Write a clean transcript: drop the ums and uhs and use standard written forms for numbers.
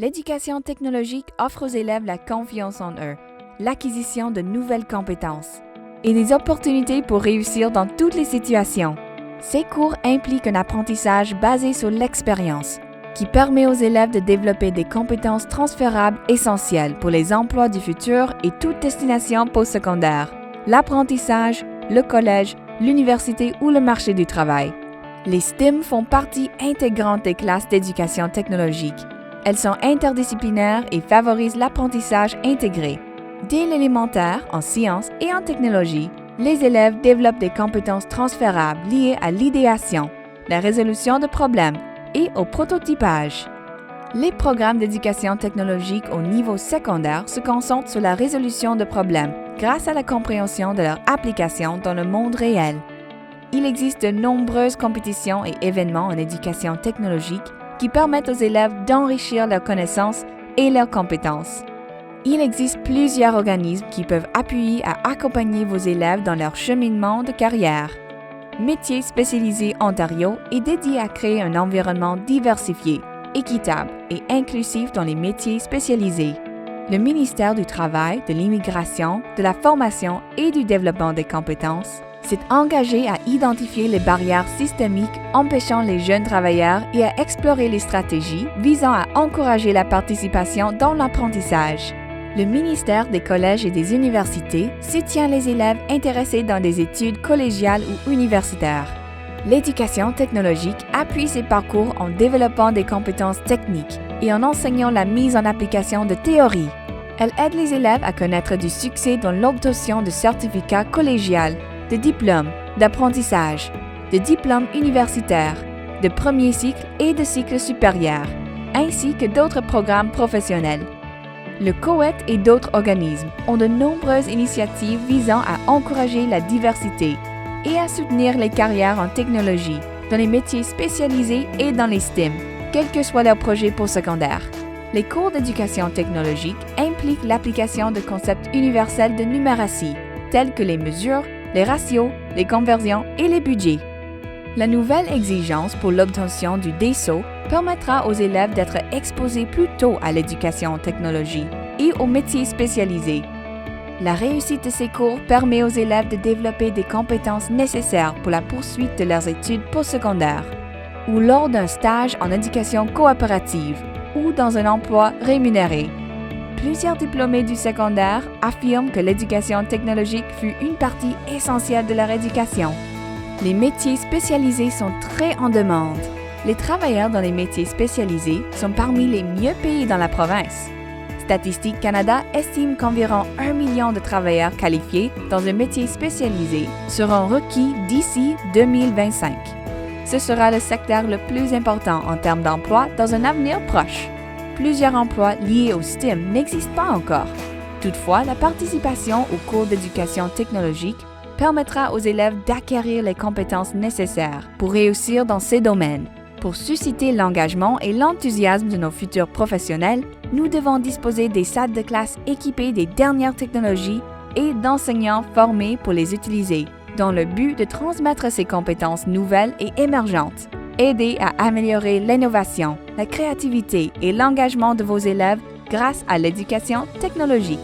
L'éducation technologique offre aux élèves la confiance en eux, l'acquisition de nouvelles compétences et des opportunités pour réussir dans toutes les situations. Ces cours impliquent un apprentissage basé sur l'expérience, qui permet aux élèves de développer des compétences transférables essentielles pour les emplois du futur et toute destination postsecondaire, l'apprentissage, le collège, l'université ou le marché du travail. Les STEM font partie intégrante des classes d'éducation technologique. Elles sont interdisciplinaires et favorisent l'apprentissage intégré. Dès l'élémentaire, en sciences et en technologie, les élèves développent des compétences transférables liées à l'idéation, la résolution de problèmes et au prototypage. Les programmes d'éducation technologique au niveau secondaire se concentrent sur la résolution de problèmes grâce à la compréhension de leur application dans le monde réel. Il existe de nombreuses compétitions et événements en éducation technologique qui permettent aux élèves d'enrichir leurs connaissances et leurs compétences. Il existe plusieurs organismes qui peuvent appuyer à accompagner vos élèves dans leur cheminement de carrière. Métiers spécialisés Ontario est dédié à créer un environnement diversifié, équitable et inclusif dans les métiers spécialisés. Le ministère du Travail, de l'Immigration, de la Formation et du Développement des compétences s'est engagé à identifier les barrières systémiques empêchant les jeunes travailleurs et à explorer les stratégies visant à encourager la participation dans l'apprentissage. Le ministère des Collèges et des Universités soutient les élèves intéressés dans des études collégiales ou universitaires. L'éducation technologique appuie ces parcours en développant des compétences techniques et en enseignant la mise en application de théories. Elle aide les élèves à connaître du succès dans l'obtention de certificats collégiaux, de diplômes, d'apprentissage, de diplômes universitaires, de premier cycle et de cycle supérieur, ainsi que d'autres programmes professionnels. Le COET et d'autres organismes ont de nombreuses initiatives visant à encourager la diversité et à soutenir les carrières en technologie, dans les métiers spécialisés et dans les STEM, quel que soit leur projet postsecondaire. Les cours d'éducation technologique impliquent l'application de concepts universels de numératie, tels que les mesures, les ratios, les conversions et les budgets. La nouvelle exigence pour l'obtention du DSO permettra aux élèves d'être exposés plus tôt à l'éducation en technologie et aux métiers spécialisés. La réussite de ces cours permet aux élèves de développer des compétences nécessaires pour la poursuite de leurs études postsecondaires ou lors d'un stage en éducation coopérative ou dans un emploi rémunéré. Plusieurs diplômés du secondaire affirment que l'éducation technologique fut une partie essentielle de leur éducation. Les métiers spécialisés sont très en demande. Les travailleurs dans les métiers spécialisés sont parmi les mieux payés dans la province. Statistique Canada estime qu'environ 1 million de travailleurs qualifiés dans un métier spécialisé seront requis d'ici 2025. Ce sera le secteur le plus important en termes d'emploi dans un avenir proche. Plusieurs emplois liés au STEM n'existent pas encore. Toutefois, la participation aux cours d'éducation technologique permettra aux élèves d'acquérir les compétences nécessaires pour réussir dans ces domaines. Pour susciter l'engagement et l'enthousiasme de nos futurs professionnels, nous devons disposer des salles de classe équipées des dernières technologies et d'enseignants formés pour les utiliser, dans le but de transmettre ces compétences nouvelles et émergentes. Aidez à améliorer l'innovation, la créativité et l'engagement de vos élèves grâce à l'éducation technologique.